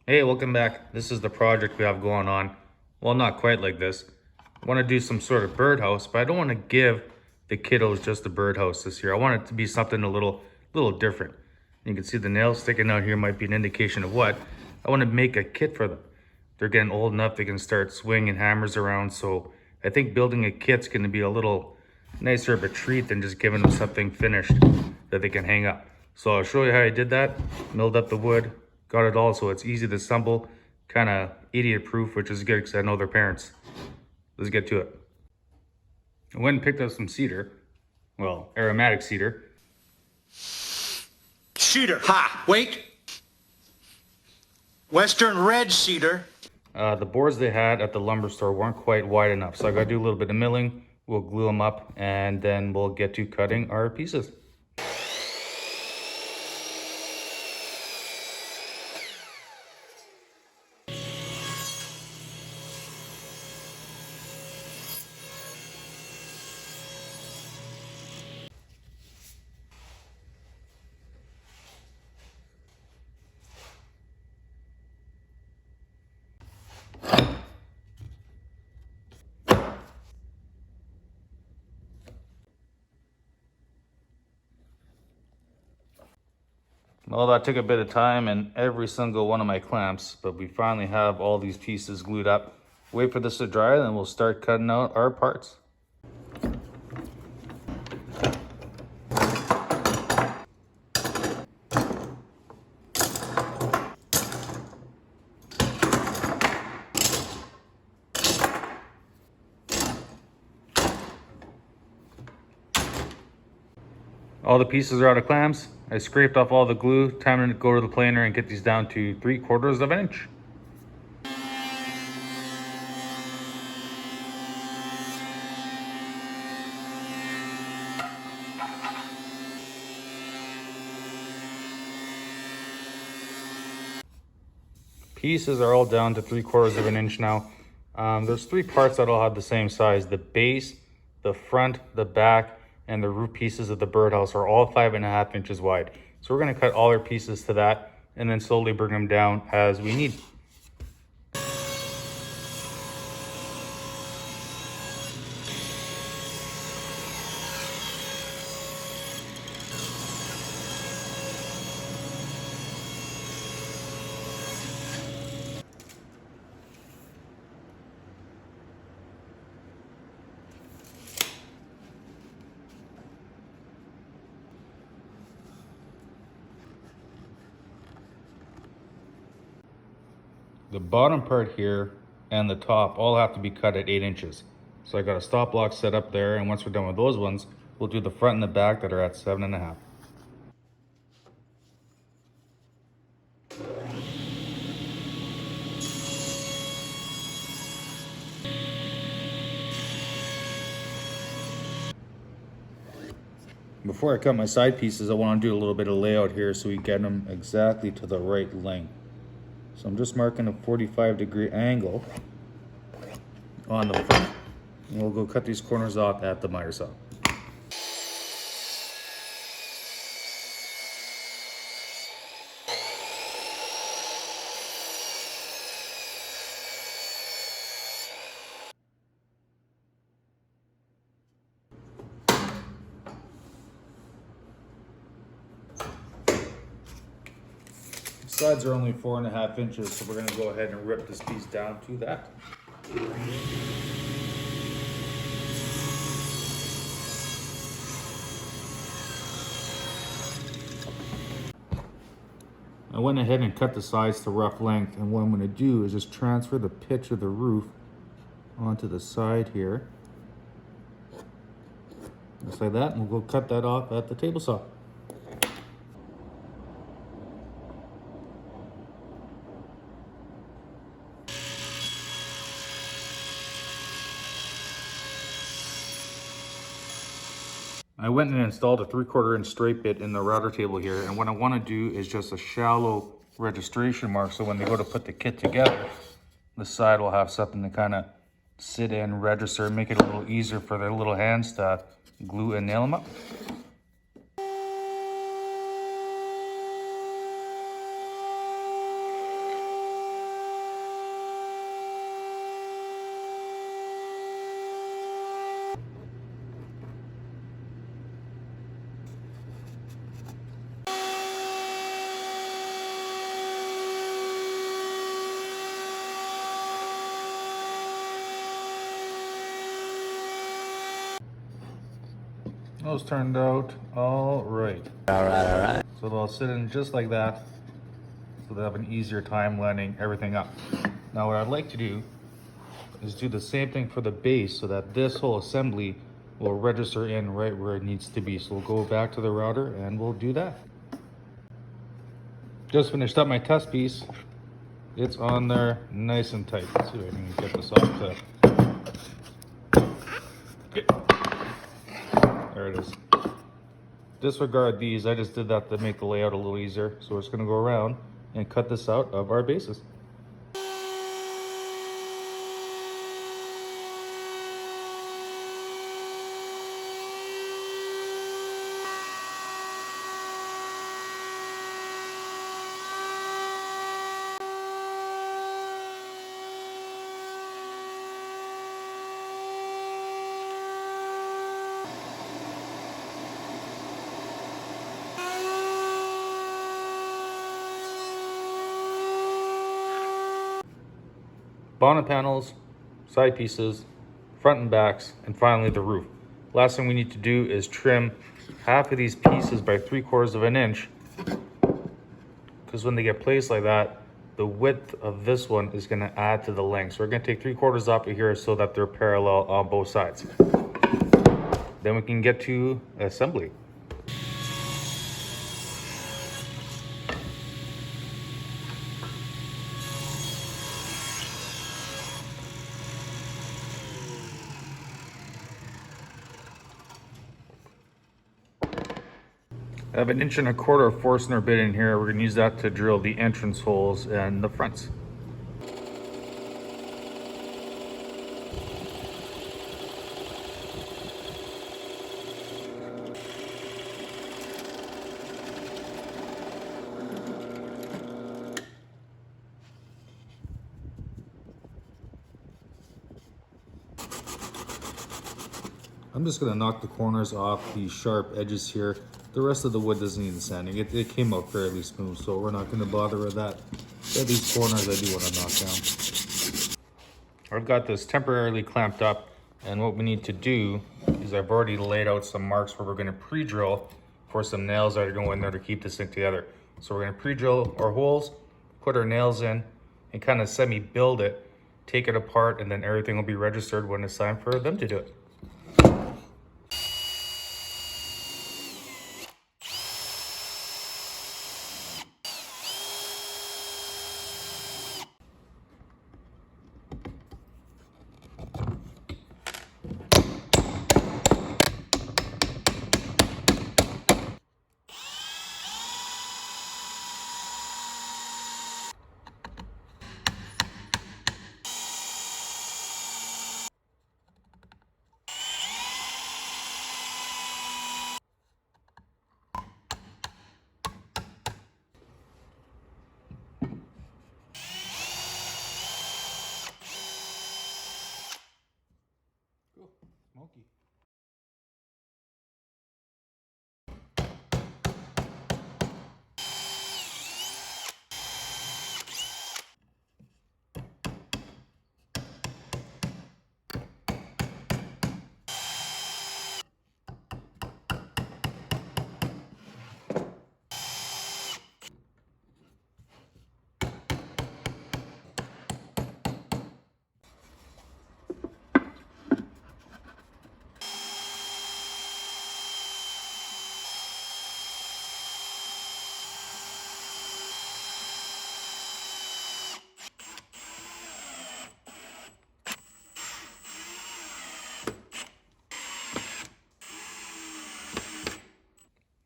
Hey, welcome back. This is the project we have going on. Well, not quite like this. I want to do some sort of birdhouse, but I don't want to give the kiddos just a birdhouse this year. I want it to be something a little different. You can see the nails sticking out here might be an indication of what. I want to make a kit for them. They're getting old enough they can start swinging hammers around, so I think building a kit's going to be a little nicer of a treat than just giving them something finished that they can hang up. So I'll show you how I did that. Milled up the wood, got it all so it's easy to assemble, kind of idiot proof, which is good because I know their parents. Let's get to it. I went and picked up some cedar, well, aromatic cedar. Cedar. Ha! Wait. Western red cedar. The boards they had at the lumber store weren't quite wide enough, so I got to do a little bit of milling. We'll glue them up and then we'll get to cutting our pieces. Well, that took a bit of time and every single one of my clamps, but we finally have all these pieces glued up. Wait for this to dry, then we'll start cutting out our parts. All the pieces are out of clamps. I scraped off all the glue. Time to go to the planer and get these down to 3/4 of an inch. Pieces are all down to 3/4 of an inch now. There's three parts that all have the same size. The base, the front, the back, and the roof pieces of the birdhouse are all 5.5 inches wide. So we're gonna cut all our pieces to that and then slowly bring them down as we need. The bottom part here and the top all have to be cut at 8 inches. So I got a stop block set up there, and once we're done with those ones, we'll do the front and the back that are at 7.5. Before I cut my side pieces, I want to do a little bit of layout here so we get them exactly to the right length. So I'm just marking a 45-degree angle on the front. And we'll go cut these corners off at the miter saw. Sides are only 4.5 inches, so we're going to go ahead and rip this piece down to that. I went ahead and cut the sides to rough length, and what I'm going to do is just transfer the pitch of the roof onto the side here. Just like that, and we'll go cut that off at the table saw. I went and installed a 3/4 inch straight bit in the router table here, and what I want to do is just a shallow registration mark, so when they go to put the kit together, the side will have something to kind of sit in, register, and make it a little easier for their little hands to glue and nail them up. Those turned out all right. All right. So they'll sit in just like that, so they have an easier time lining everything up. Now what I'd like to do is do the same thing for the base so that this whole assembly will register in right where it needs to be. So we'll go back to the router and we'll do that. Just finished up my test piece. It's on there nice and tight. Let's see if I can get this off to... There it is. Disregard these, I just did that to make the layout a little easier. So we're just gonna go around and cut this out of our bases. Bonnet panels, side pieces, front and backs, and finally the roof. Last thing we need to do is trim half of these pieces by 3/4 of an inch, because when they get placed like that, the width of this one is going to add to the length. So we're going to take 3/4 off of here so that they're parallel on both sides. Then we can get to assembly. I have an 1.25 inch Forstner bit in here. We're going to use that to drill the entrance holes and the fronts. I'm just going to knock the corners off these sharp edges here. The rest of the wood doesn't need sanding. It came out fairly smooth, so we're not going to bother with that. But these corners I do want to knock down. I've got this temporarily clamped up, and what we need to do is I've already laid out some marks where we're going to pre-drill for some nails that are going to go in there to keep this thing together. So we're going to pre-drill our holes, put our nails in, and kind of semi-build it, take it apart, and then everything will be registered when it's time for them to do it. Smoky.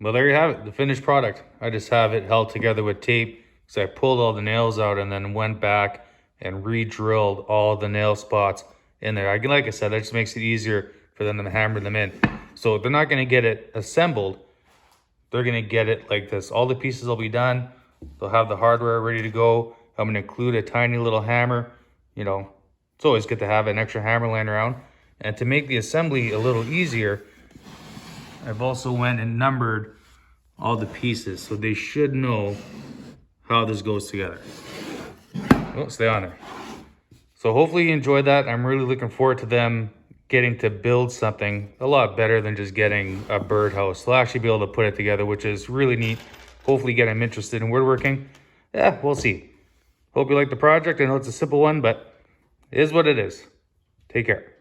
Well, there you have it, the finished product. I just have it held together with tape because I pulled all the nails out and then went back and re-drilled all the nail spots in there. Like I said, that just makes it easier for them to hammer them in. So they're not going to get it assembled. They're going to get it like this. All the pieces will be done. They'll have the hardware ready to go. I'm going to include a tiny little hammer. You know, it's always good to have an extra hammer laying around. And to make the assembly a little easier, I've also went and numbered all the pieces, so they should know how this goes together. Oh, stay on there. So hopefully you enjoyed that. I'm really looking forward to them getting to build something a lot better than just getting a birdhouse. They'll actually be able to put it together, which is really neat. Hopefully get them interested in woodworking. Yeah, we'll see. Hope you like the project. I know it's a simple one, but it is what it is. Take care.